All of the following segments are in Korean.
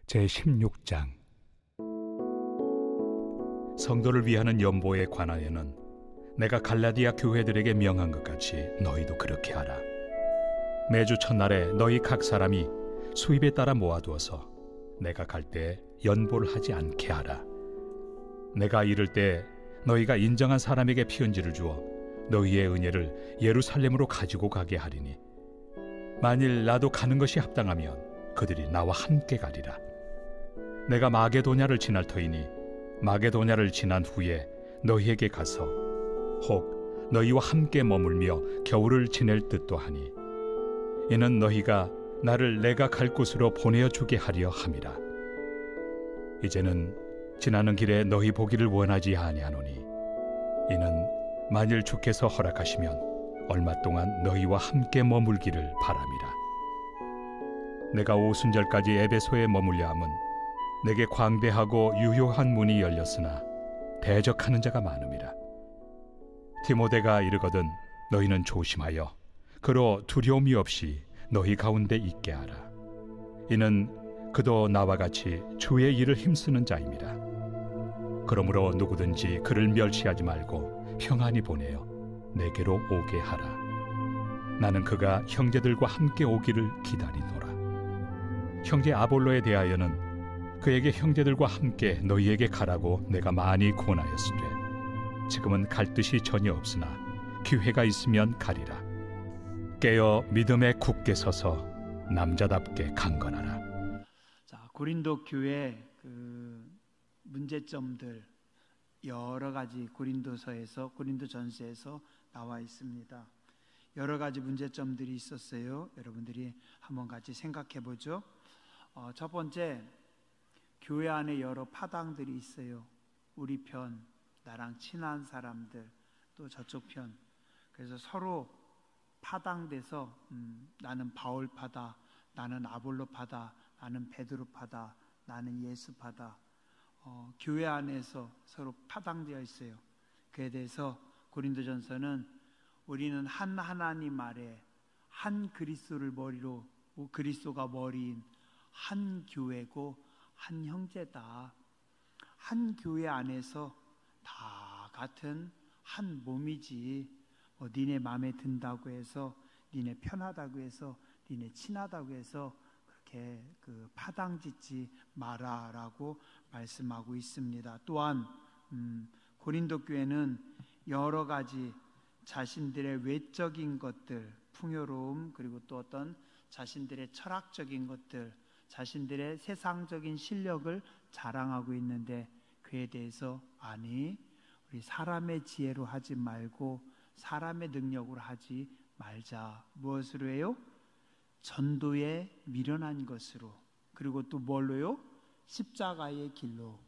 제16장. 성도를 위하는 연보에 관하여는 내가 갈라디아 교회들에게 명한 것 같이 너희도 그렇게 하라. 매주 첫날에 너희 각 사람이 수입에 따라 모아두어서 내가 갈 때 연보를 하지 않게 하라. 내가 이를 때 너희가 인정한 사람에게 피은지를 주어 너희의 은혜를 예루살렘으로 가지고 가게 하리니, 만일 나도 가는 것이 합당하면 그들이 나와 함께 가리라. 내가 마게도냐를 지날 터이니 마게도냐를 지난 후에 너희에게 가서 혹 너희와 함께 머물며 겨울을 지낼 뜻도 하니, 이는 너희가 나를 내가 갈 곳으로 보내어주게 하려 함이라. 이제는 지나는 길에 너희 보기를 원하지 아니하노니, 이는 만일 주께서 허락하시면 얼마 동안 너희와 함께 머물기를 바람이라. 내가 오순절까지 에베소에 머물려 함은 내게 광대하고 유효한 문이 열렸으나 대적하는 자가 많음이라. 디모데가 이르거든 너희는 조심하여 그로 두려움이 없이 너희 가운데 있게 하라. 이는 그도 나와 같이 주의 일을 힘쓰는 자임이라. 그러므로 누구든지 그를 멸시하지 말고 평안히 보내어 내게로 오게 하라. 나는 그가 형제들과 함께 오기를 기다리노라. 형제 아볼로에 대하여는 그에게 형제들과 함께 너희에게 가라고 내가 많이 권하였으되, 지금은 갈 뜻이 전혀 없으나 기회가 있으면 가리라. 깨어 믿음에 굳게 서서 남자답게 강건하라. 자, 고린도 교회 문제점들 여러 가지 고린도서에서, 고린도전서에서 나와 있습니다. 여러 가지 문제점들이 있었어요. 여러분들이 한번 같이 생각해 보죠. 첫 번째, 교회 안에 여러 파당들이 있어요. 우리 편, 나랑 친한 사람들, 또 저쪽 편. 그래서 서로 파당돼서 나는 바울파다, 나는 아볼로파다, 나는 베드로파다, 나는 예수파다. 교회 안에서 서로 파당되어 있어요. 그에 대해서 고린도전서는 우리는 한 하나님 아래 한 그리스도를 머리로, 그리스도가 머리인 한 교회고 한 형제다. 한 교회 안에서 다 같은 한 몸이지, 니네 마음에 든다고 해서, 니네 편하다고 해서, 니네 친하다고 해서 그렇게 파당짓지 마라라고 말씀하고 있습니다. 또한 고린도 교회는 여러 가지 자신들의 외적인 것들, 풍요로움, 그리고 또 어떤 자신들의 철학적인 것들, 자신들의 세상적인 실력을 자랑하고 있는데, 그에 대해서 아니, 우리 사람의 지혜로 하지 말고 사람의 능력으로 하지 말자. 무엇으로 해요? 전도에 미련한 것으로, 그리고 또 뭘로요? 십자가의 길로.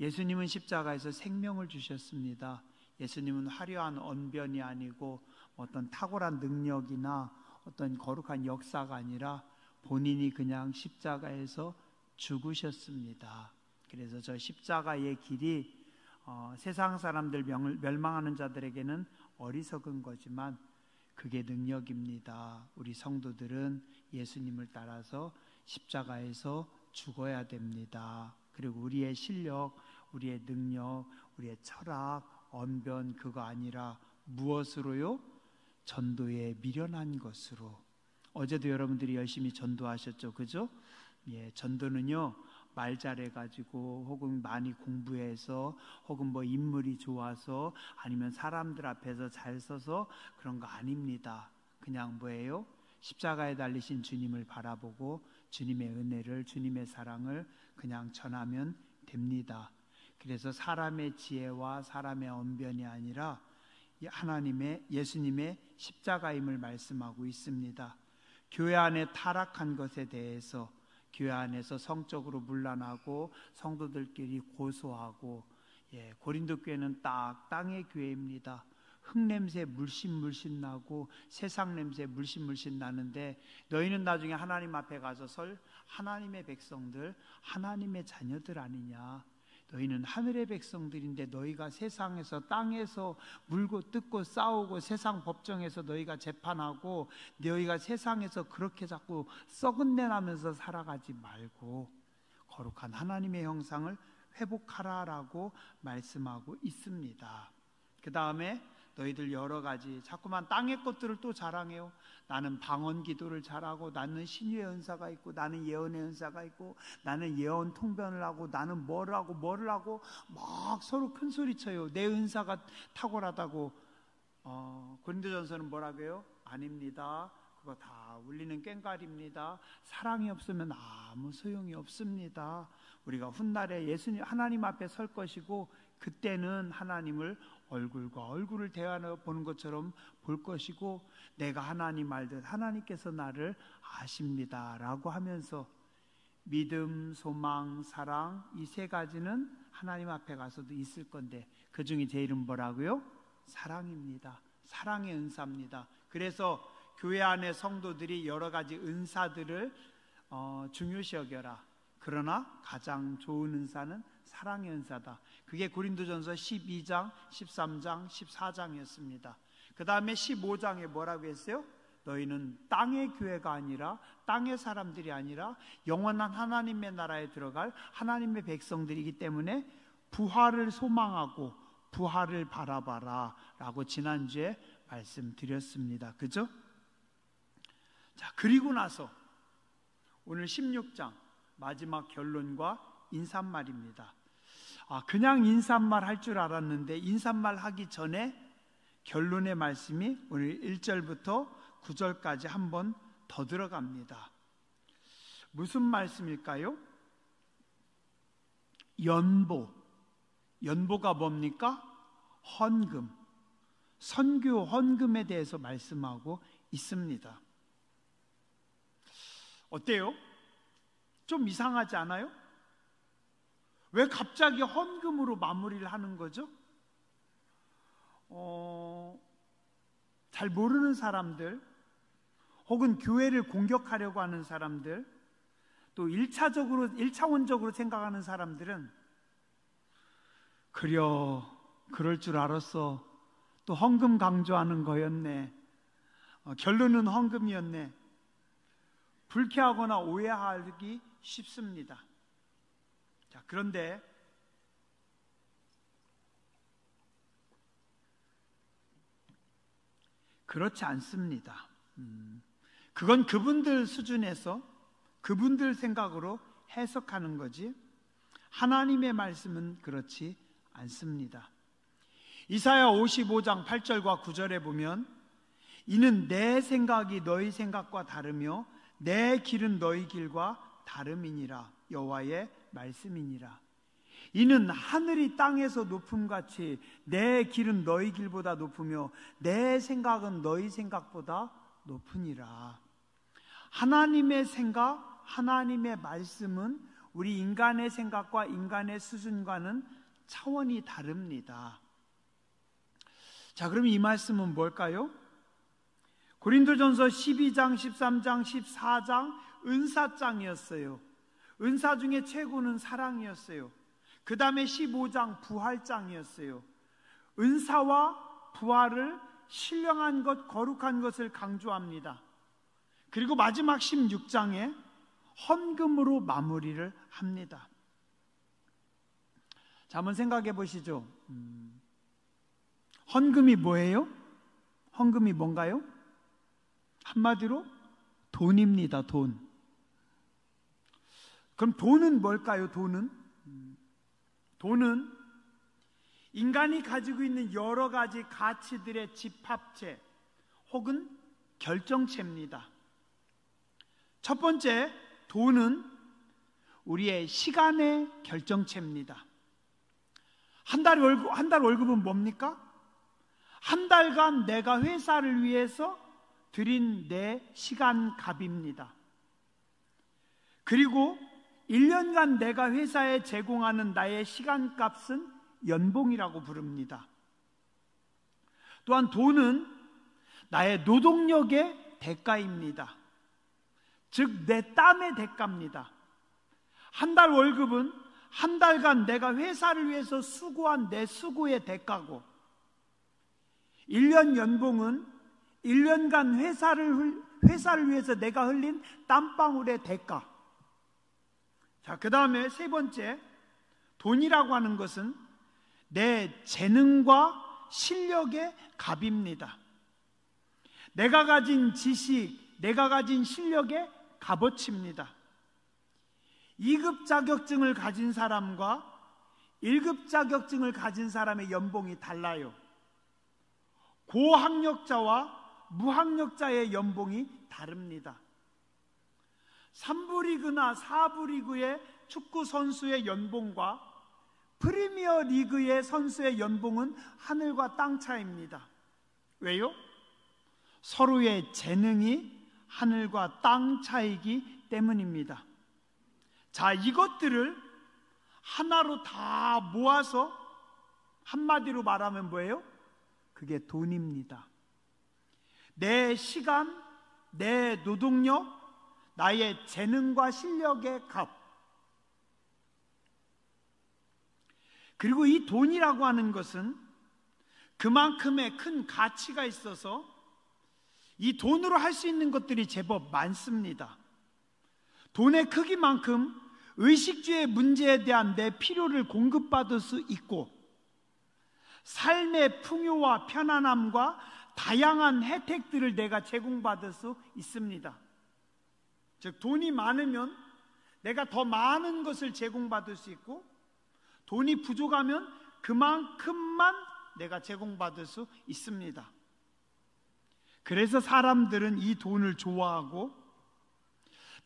예수님은 십자가에서 생명을 주셨습니다. 예수님은 화려한 언변이 아니고 어떤 탁월한 능력이나 어떤 거룩한 역사가 아니라 본인이 그냥 십자가에서 죽으셨습니다. 그래서 저 십자가의 길이 세상 사람들, 멸망하는 자들에게는 어리석은 거지만 그게 능력입니다. 우리 성도들은 예수님을 따라서 십자가에서 죽어야 됩니다. 그리고 우리의 실력, 우리의 능력, 우리의 철학, 언변, 그거 아니라 무엇으로요? 전도에 미련한 것으로. 어제도 여러분들이 열심히 전도하셨죠, 그죠? 예, 전도는요, 말 잘해가지고, 혹은 많이 공부해서, 혹은 뭐 인물이 좋아서, 아니면 사람들 앞에서 잘 서서 그런 거 아닙니다. 그냥 뭐예요? 십자가에 달리신 주님을 바라보고 주님의 은혜를, 주님의 사랑을 그냥 전하면 됩니다. 그래서 사람의 지혜와 사람의 언변이 아니라 하나님의, 예수님의 십자가임을 말씀하고 있습니다. 교회 안에 타락한 것에 대해서, 교회 안에서 성적으로 문란하고 성도들끼리 고소하고, 고린도 교회는 딱 땅의 교회입니다. 흙냄새 물씬 나고 세상 냄새 물씬 나는데, 너희는 나중에 하나님 앞에 가서 설 하나님의 백성들, 하나님의 자녀들 아니냐. 너희는 하늘의 백성들인데 너희가 세상에서, 땅에서 물고 뜯고 싸우고 세상 법정에서 너희가 재판하고, 너희가 세상에서 그렇게 자꾸 썩은 내 나면서 살아가지 말고 거룩한 하나님의 형상을 회복하라라고 말씀하고 있습니다. 그 다음에 너희들 여러 가지 자꾸만 땅의 것들을 또 자랑해요. 나는 방언 기도를 잘하고, 나는 신유의 은사가 있고, 나는 예언의 은사가 있고, 나는 예언 통변을 하고, 나는 뭐를 하고 막 서로 큰 소리 쳐요. 내 은사가 탁월하다고. 고린도전서는 뭐라고 해요? 아닙니다. 그거 다 울리는 꽹과리입니다. 사랑이 없으면 아무 소용이 없습니다. 우리가 훗날에 예수님 하나님 앞에 설 것이고, 그때는 하나님을 얼굴과 얼굴을 대하여 보는 것처럼 볼 것이고, 내가 하나님 알듯 하나님께서 나를 아십니다 라고 하면서 믿음, 소망, 사랑, 이 세 가지는 하나님 앞에 가서도 있을 건데, 그 중에 제일은 뭐라고요? 사랑입니다. 사랑의 은사입니다. 그래서 교회 안에 성도들이 여러 가지 은사들을 중요시 여겨라. 그러나 가장 좋은 은사는 사랑의 은사다. 그게 고린도전서 12장, 13장, 14장이었습니다. 그 다음에 15장에 뭐라고 했어요? 너희는 땅의 교회가 아니라, 땅의 사람들이 아니라 영원한 하나님의 나라에 들어갈 하나님의 백성들이기 때문에 부활을 소망하고 부활을 바라봐라 라고 지난주에 말씀드렸습니다. 그죠? 자, 그리고 나서 오늘 16장 마지막 결론과 인사말입니다. 그냥 인사말 할 줄 알았는데, 인사말 하기 전에 결론의 말씀이 오늘 1절부터 9절까지 한 번 더 들어갑니다. 무슨 말씀일까요? 연보가 뭡니까? 헌금, 선교 헌금에 대해서 말씀하고 있습니다. 어때요? 좀 이상하지 않아요? 왜 갑자기 헌금으로 마무리를 하는 거죠? 잘 모르는 사람들, 혹은 교회를 공격하려고 하는 사람들, 또 1차원적으로 생각하는 사람들은 그럴 줄 알았어. 또 헌금 강조하는 거였네. 결론은 헌금이었네. 불쾌하거나 오해하기 쉽습니다. 자, 그런데 그렇지 않습니다. 그건 그분들 수준에서 그분들 생각으로 해석하는 거지, 하나님의 말씀은 그렇지 않습니다. 이사야 55장 8절과 9절에 보면, 이는 내 생각이 너희 생각과 다르며 내 길은 너희 길과 다름이니라. 여호와의 말씀이니라. 이는 하늘이 땅에서 높음같이 내 길은 너희 길보다 높으며 내 생각은 너희 생각보다 높으니라. 하나님의 생각, 하나님의 말씀은 우리 인간의 생각과 인간의 수준과는 차원이 다릅니다. 자, 그럼 이 말씀은 뭘까요? 고린도전서 12장, 13장, 14장 은사장이었어요. 은사 중에 최고는 사랑이었어요. 그 다음에 15장 부활장이었어요. 은사와 부활을 신령한 것, 거룩한 것을 강조합니다. 그리고 마지막 16장에 헌금으로 마무리를 합니다. 자, 한번 생각해 보시죠. 헌금이 뭐예요? 헌금이 뭔가요? 한마디로 돈입니다. 돈. 그럼 돈은 뭘까요? 돈은 인간이 가지고 있는 여러 가지 가치들의 집합체 혹은 결정체입니다. 첫 번째, 돈은 우리의 시간의 결정체입니다. 한 달 월급은 뭡니까? 한 달간 내가 회사를 위해서 드린 내 시간 값입니다. 그리고 1년간 내가 회사에 제공하는 나의 시간 값은 연봉이라고 부릅니다. 또한 돈은 나의 노동력의 대가입니다. 즉 내 땀의 대가입니다. 한 달 월급은 한 달간 내가 회사를 위해서 수고한 내 수고의 대가고, 1년 연봉은 1년간 회사를 위해서 내가 흘린 땀방울의 대가. 자, 그 다음에 세 번째, 돈이라고 하는 것은 내 재능과 실력의 값입니다. 내가 가진 지식, 내가 가진 실력의 값어치입니다. 2급 자격증을 가진 사람과 1급 자격증을 가진 사람의 연봉이 달라요. 고학력자와 무학력자의 연봉이 다릅니다. 3부 리그나 4부 리그의 축구 선수의 연봉과 프리미어 리그의 선수의 연봉은 하늘과 땅 차이입니다. 왜요? 서로의 재능이 하늘과 땅 차이기 때문입니다. 자, 이것들을 하나로 다 모아서 한마디로 말하면 뭐예요? 그게 돈입니다. 내 시간, 내 노동력, 나의 재능과 실력의 값. 그리고 이 돈이라고 하는 것은 그만큼의 큰 가치가 있어서 이 돈으로 할 수 있는 것들이 제법 많습니다. 돈의 크기만큼 의식주의 문제에 대한 내 필요를 공급받을 수 있고, 삶의 풍요와 편안함과 다양한 혜택들을 내가 제공받을 수 있습니다. 즉, 돈이 많으면 내가 더 많은 것을 제공받을 수 있고, 돈이 부족하면 그만큼만 내가 제공받을 수 있습니다. 그래서 사람들은 이 돈을 좋아하고,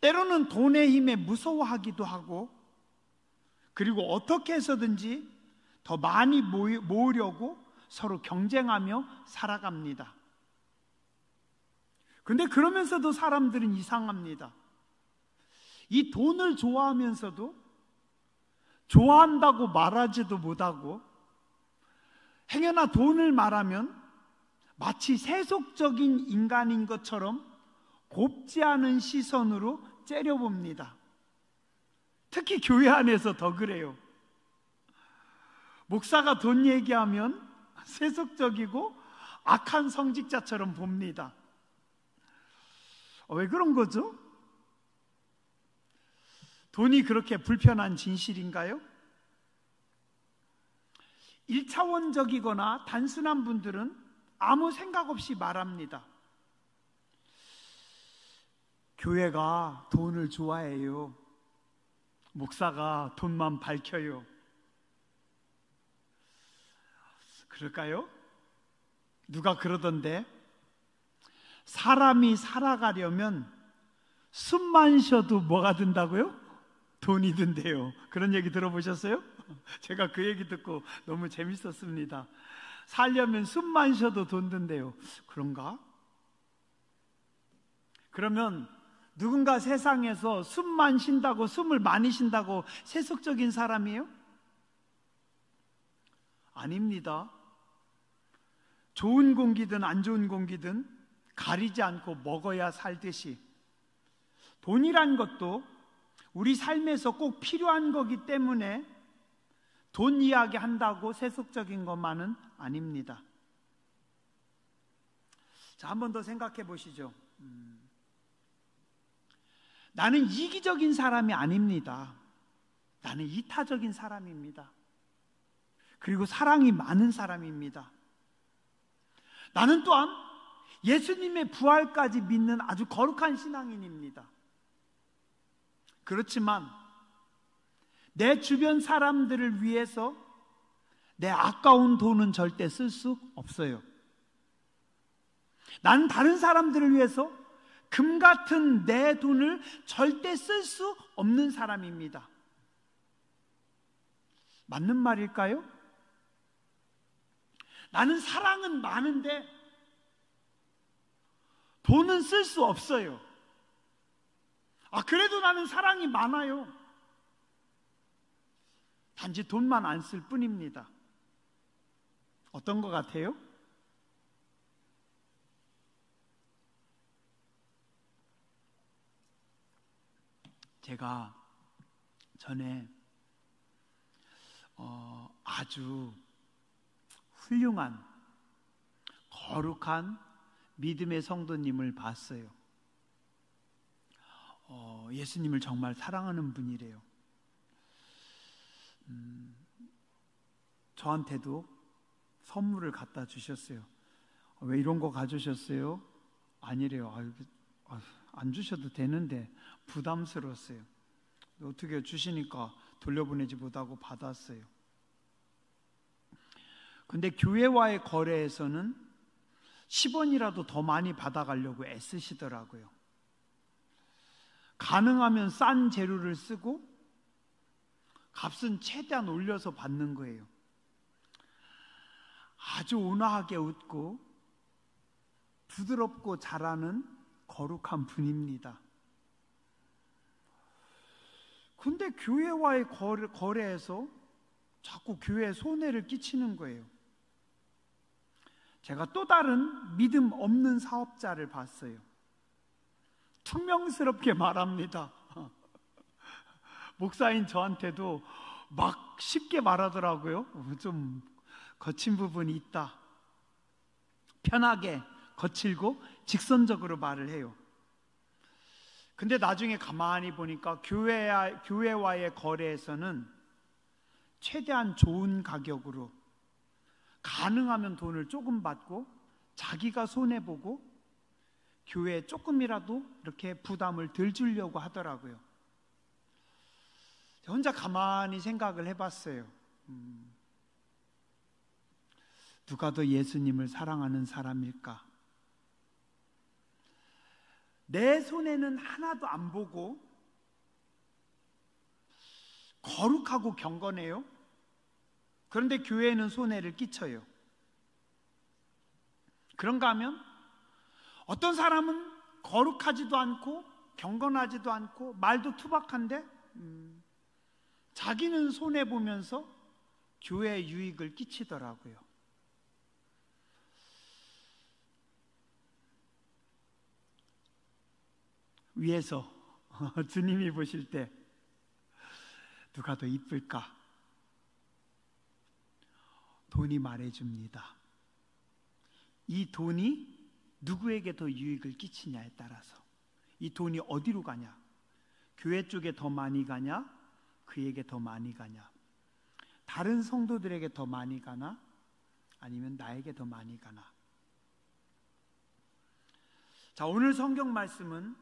때로는 돈의 힘에 무서워하기도 하고, 그리고 어떻게 해서든지 더 많이 모으려고 서로 경쟁하며 살아갑니다. 근데 그러면서도 사람들은 이상합니다. 이 돈을 좋아하면서도 좋아한다고 말하지도 못하고, 행여나 돈을 말하면 마치 세속적인 인간인 것처럼 곱지 않은 시선으로 째려봅니다. 특히 교회 안에서 더 그래요. 목사가 돈 얘기하면 세속적이고 악한 성직자처럼 봅니다. 왜 그런 거죠? 돈이 그렇게 불편한 진실인가요? 1차원적이거나 단순한 분들은 아무 생각 없이 말합니다. 교회가 돈을 좋아해요. 목사가 돈만 밝혀요. 그럴까요? 누가 그러던데, 사람이 살아가려면 숨만 쉬어도 뭐가 든다고요? 돈이 든대요. 그런 얘기 들어보셨어요? 제가 그 얘기 듣고 너무 재밌었습니다. 살려면 숨만 쉬어도 돈 든대요. 그런가? 그러면 누군가 세상에서 숨만 쉰다고, 숨을 많이 쉰다고 세속적인 사람이에요? 아닙니다. 좋은 공기든 안 좋은 공기든 가리지 않고 먹어야 살듯이 돈이란 것도 우리 삶에서 꼭 필요한 거기 때문에 돈 이야기 한다고 세속적인 것만은 아닙니다. 자, 한 번 더 생각해 보시죠. 나는 이기적인 사람이 아닙니다. 나는 이타적인 사람입니다. 그리고 사랑이 많은 사람입니다. 나는 또한 예수님의 부활까지 믿는 아주 거룩한 신앙인입니다. 그렇지만 내 주변 사람들을 위해서 내 아까운 돈은 절대 쓸 수 없어요. 나는 다른 사람들을 위해서 금 같은 내 돈을 절대 쓸 수 없는 사람입니다. 맞는 말일까요? 나는 사랑은 많은데 돈은 쓸 수 없어요. 그래도 나는 사랑이 많아요. 단지 돈만 안 쓸 뿐입니다. 어떤 것 같아요? 제가 전에 아주 훌륭한 거룩한 믿음의 성도님을 봤어요. 예수님을 정말 사랑하는 분이래요. 저한테도 선물을 갖다 주셨어요. 왜 이런 거 가져오셨어요? 아니래요. 안 주셔도 되는데 부담스러웠어요. 어떻게 주시니까 돌려보내지 못하고 받았어요. 근데 교회와의 거래에서는 10원이라도 더 많이 받아가려고 애쓰시더라고요. 가능하면 싼 재료를 쓰고 값은 최대한 올려서 받는 거예요. 아주 온화하게 웃고 부드럽고 잘하는 거룩한 분입니다. 근데 교회와의 거래에서 자꾸 교회에 손해를 끼치는 거예요. 제가 또 다른 믿음 없는 사업자를 봤어요. 퉁명스럽게 말합니다. 목사인 저한테도 막 쉽게 말하더라고요. 좀 거친 부분이 있다. 편하게 거칠고 직선적으로 말을 해요. 근데 나중에 가만히 보니까 교회와의 거래에서는 최대한 좋은 가격으로 가능하면 돈을 조금 받고 자기가 손해보고 교회에 조금이라도 이렇게 부담을 덜 주려고 하더라고요. 혼자 가만히 생각을 해봤어요. 누가 더 예수님을 사랑하는 사람일까? 내 손해는 하나도 안 보고 거룩하고 경건해요. 그런데 교회는 손해를 끼쳐요. 그런가 하면 어떤 사람은 거룩하지도 않고 경건하지도 않고 말도 투박한데 자기는 손해보면서 교회에 유익을 끼치더라고요. 위에서 주님이 보실 때 누가 더 이쁠까? 돈이 말해줍니다. 이 돈이 누구에게 더 유익을 끼치냐에 따라서 이 돈이 어디로 가냐? 교회 쪽에 더 많이 가냐? 그에게 더 많이 가냐? 다른 성도들에게 더 많이 가나? 아니면 나에게 더 많이 가나? 자, 오늘 성경 말씀은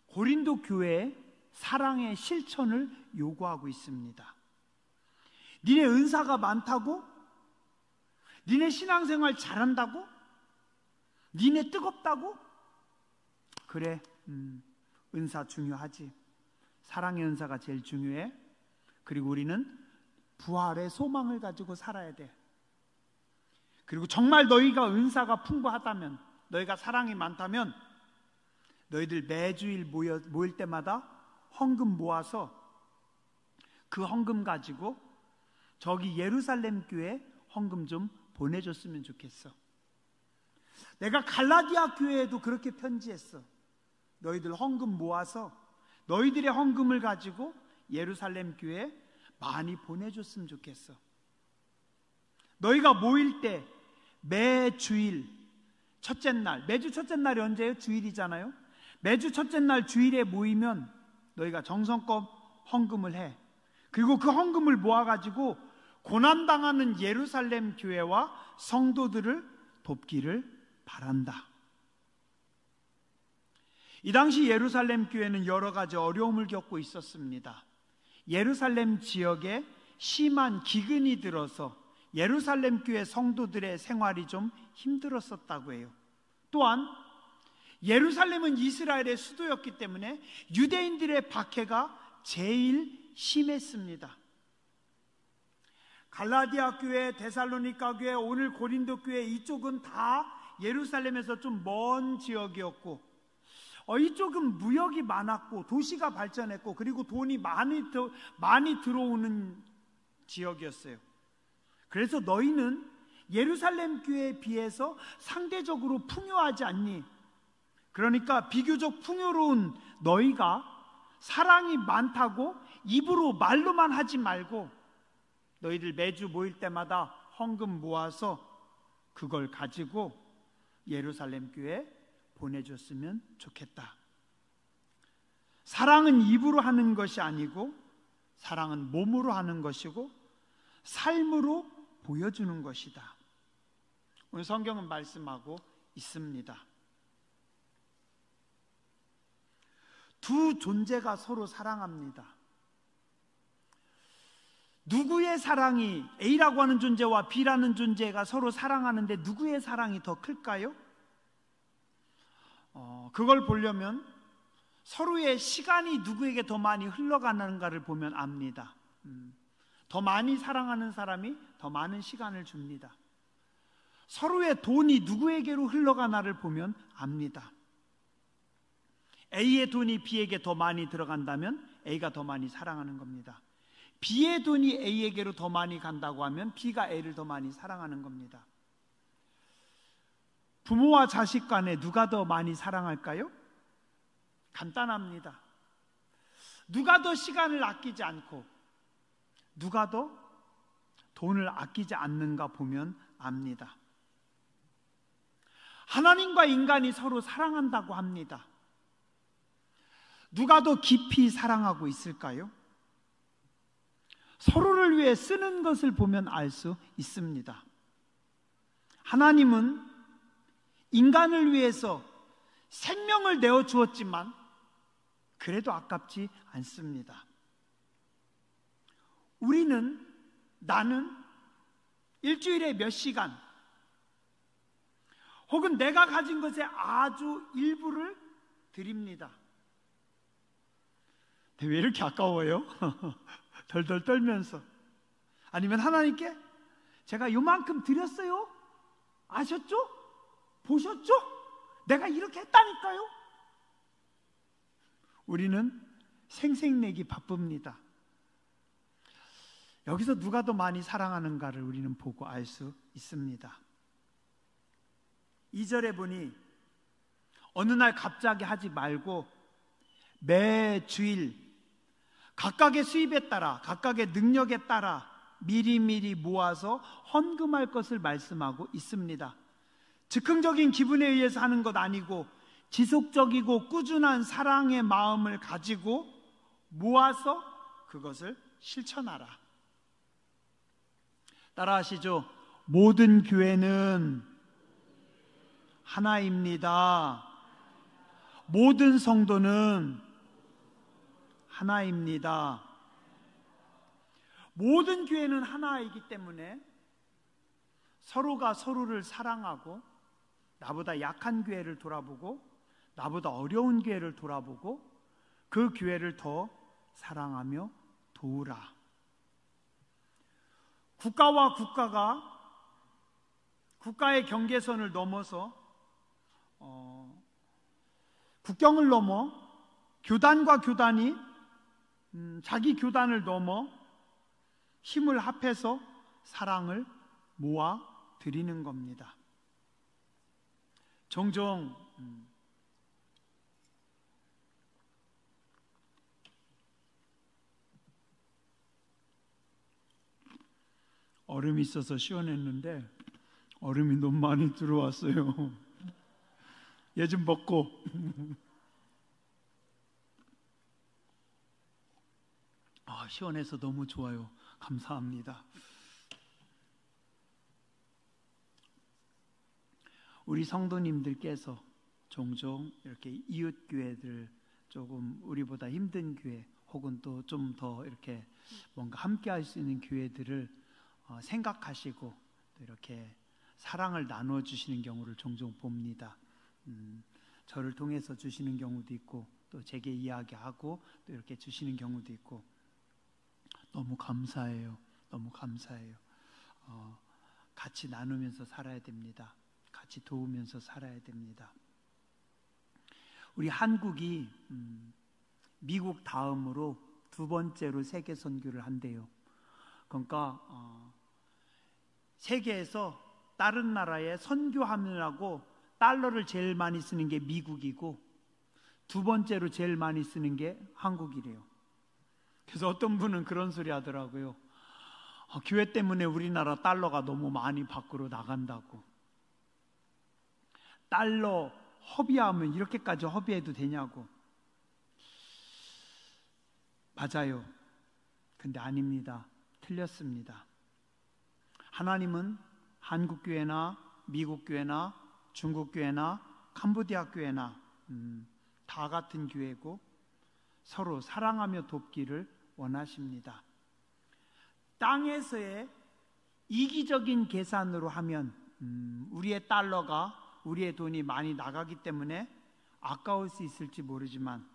고린도 교회의 사랑의 실천을 요구하고 있습니다. 니네 은사가 많다고? 니네 신앙생활 잘한다고? 니네 뜨겁다고? 그래, 은사 중요하지. 사랑의 은사가 제일 중요해. 그리고 우리는 부활의 소망을 가지고 살아야 돼. 그리고 정말 너희가 은사가 풍부하다면, 너희가 사랑이 많다면 너희들 매주일 모일 때마다 헌금 모아서 그 헌금 가지고 저기 예루살렘 교회에 헌금 좀 보내줬으면 좋겠어. 내가 갈라디아 교회에도 그렇게 편지했어. 너희들 헌금 모아서 너희들의 헌금을 가지고 예루살렘 교회에 많이 보내줬으면 좋겠어. 너희가 모일 때 매주일 첫째 날, 매주 첫째 날이 언제예요? 주일이잖아요. 매주 첫째 날 주일에 모이면 너희가 정성껏 헌금을 해. 그리고 그 헌금을 모아가지고 고난당하는 예루살렘 교회와 성도들을 돕기를 바란다. 이 당시 예루살렘 교회는 여러 가지 어려움을 겪고 있었습니다. 예루살렘 지역에 심한 기근이 들어서 예루살렘 교회 성도들의 생활이 좀 힘들었었다고 해요. 또한 예루살렘은 이스라엘의 수도였기 때문에 유대인들의 박해가 제일 심했습니다. 갈라디아 교회, 데살로니가 교회, 오늘 고린도 교회 이쪽은 다 예루살렘에서 좀 먼 지역이었고 이쪽은 무역이 많았고 도시가 발전했고 그리고 돈이 많이 들어오는 지역이었어요. 그래서 너희는 예루살렘 교회에 비해서 상대적으로 풍요하지 않니? 그러니까 비교적 풍요로운 너희가 사랑이 많다고 입으로 말로만 하지 말고 너희들 매주 모일 때마다 헌금 모아서 그걸 가지고 예루살렘 교회에 보내줬으면 좋겠다. 사랑은 입으로 하는 것이 아니고 사랑은 몸으로 하는 것이고 삶으로 보여주는 것이다. 오늘 성경은 말씀하고 있습니다. 두 존재가 서로 사랑합니다. 누구의 사랑이, A라고 하는 존재와 B라는 존재가 서로 사랑하는데 누구의 사랑이 더 클까요? 그걸 보려면 서로의 시간이 누구에게 더 많이 흘러가는가를 보면 압니다. 더 많이 사랑하는 사람이 더 많은 시간을 줍니다. 서로의 돈이 누구에게로 흘러가나를 보면 압니다. A의 돈이 B에게 더 많이 들어간다면 A가 더 많이 사랑하는 겁니다. B의 돈이 A에게로 더 많이 간다고 하면 B가 A를 더 많이 사랑하는 겁니다. 부모와 자식 간에 누가 더 많이 사랑할까요? 간단합니다. 누가 더 시간을 아끼지 않고 누가 더 돈을 아끼지 않는가 보면 압니다. 하나님과 인간이 서로 사랑한다고 합니다. 누가 더 깊이 사랑하고 있을까요? 서로를 위해 쓰는 것을 보면 알 수 있습니다. 하나님은 인간을 위해서 생명을 내어 주었지만 그래도 아깝지 않습니다. 나는 일주일에 몇 시간 혹은 내가 가진 것의 아주 일부를 드립니다. 왜 이렇게 아까워요? 덜덜 떨면서. 아니면 하나님께 제가 요만큼 드렸어요? 아셨죠? 보셨죠? 내가 이렇게 했다니까요? 우리는 생색내기 바쁩니다. 여기서 누가 더 많이 사랑하는가를 우리는 보고 알 수 있습니다. 2절에 보니 어느 날 갑자기 하지 말고 매 주일 각각의 수입에 따라 각각의 능력에 따라 미리미리 모아서 헌금할 것을 말씀하고 있습니다. 즉흥적인 기분에 의해서 하는 것 아니고 지속적이고 꾸준한 사랑의 마음을 가지고 모아서 그것을 실천하라. 따라하시죠. 모든 교회는 하나입니다. 모든 성도는 하나입니다. 모든 교회는 하나이기 때문에 서로가 서로를 사랑하고 나보다 약한 교회를 돌아보고 나보다 어려운 교회를 돌아보고 그 교회를 더 사랑하며 도우라. 국가와 국가가 국가의 경계선을 넘어서 국경을 넘어 교단과 교단이 자기 교단을 넘어 힘을 합해서 사랑을 모아 드리는 겁니다. 종종 얼음이 있어서 시원했는데 얼음이 너무 많이 들어왔어요. 얘 좀 먹고. 시원해서 너무 좋아요. 감사합니다. 우리 성도님들께서 종종 이렇게 이웃 교회들, 조금 우리보다 힘든 교회 혹은 또 좀 더 이렇게 뭔가 함께 할 수 있는 교회들을 생각하시고 또 이렇게 사랑을 나누어 주시는 경우를 종종 봅니다. 저를 통해서 주시는 경우도 있고 또 제게 이야기하고 또 이렇게 주시는 경우도 있고 너무 감사해요. 너무 감사해요. 같이 나누면서 살아야 됩니다. 같이 도우면서 살아야 됩니다. 우리 한국이 미국 다음으로 두 번째로 세계 선교를 한대요. 그러니까 세계에서 다른 나라에 선교하느라고 달러를 제일 많이 쓰는 게 미국이고 두 번째로 제일 많이 쓰는 게 한국이래요. 그래서 어떤 분은 그런 소리 하더라고요. 교회 때문에 우리나라 달러가 너무 많이 밖으로 나간다고. 달러 허비하면 이렇게까지 허비해도 되냐고. 맞아요. 근데 아닙니다. 틀렸습니다. 하나님은 한국 교회나 미국 교회나 중국 교회나 캄보디아 교회나 다 같은 교회고 서로 사랑하며 돕기를 원하십니다. 땅에서의 이기적인 계산으로 하면 우리의 달러가, 우리의 돈이 많이 나가기 때문에 아까울 수 있을지 모르지만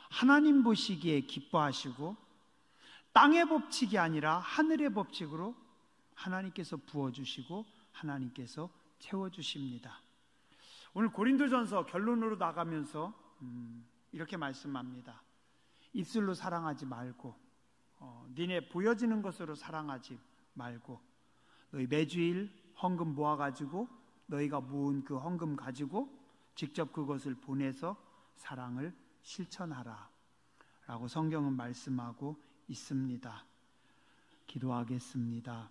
하나님 보시기에 기뻐하시고 땅의 법칙이 아니라 하늘의 법칙으로 하나님께서 부어주시고 하나님께서 채워주십니다. 오늘 고린도전서 결론으로 나가면서 이렇게 말씀합니다. 입술로 사랑하지 말고 니네 보여지는 것으로 사랑하지 말고 너희 매주일 헌금 모아가지고 너희가 모은 그 헌금 가지고 직접 그것을 보내서 사랑을 실천하라 라고 성경은 말씀하고 있습니다. 기도하겠습니다.